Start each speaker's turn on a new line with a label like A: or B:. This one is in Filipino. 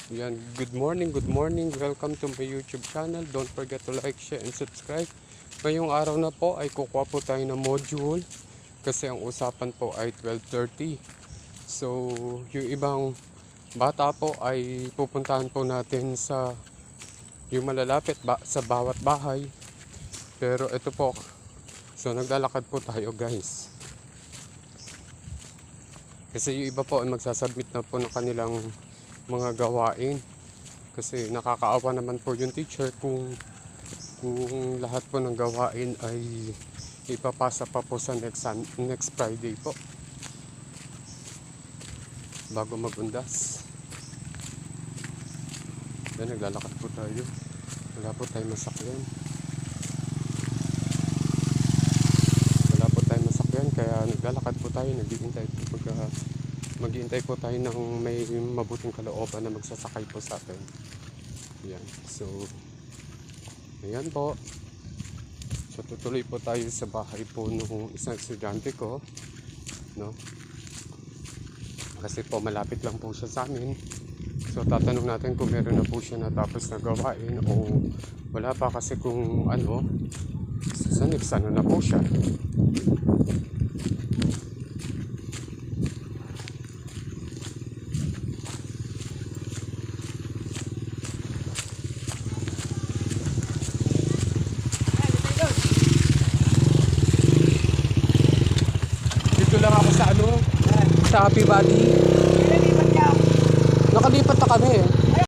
A: Yan, good morning. Welcome to my YouTube channel. Don't forget to like, share, and subscribe. Ngayong araw na po ay kukuha po tayo ng module kasi ang usapan po ay 12:30. So, yung ibang bata po ay pupuntahan po natin sa yung malalapit sa bawat bahay. Pero ito po, so naglalakad po tayo guys. Kasi yung iba po ay magsasubmit na po ng kanilang mga gawain. Kasi nakakaawa naman po yung teacher kung lahat po ng gawain ay ipapasa pa po sa next Friday po. Bago magundas. Yan, naglalakad po tayo. Wala po tayong masakyan. Kaya naglalakad po tayo. Maghihintay po tayo ng may mabuting kalooban na magsasakay po sa atin. Yan. So, ayan po. So, tutuloy po tayo sa bahay po nung isang estudyante ko. No? Kasi po malapit lang po siya sa amin. So, tatanong natin kung meron na po siya natapos na gawain o wala pa, kasi kung ano, sa next ano na po siya. Sa Happy Valley. Nakalipat na kami.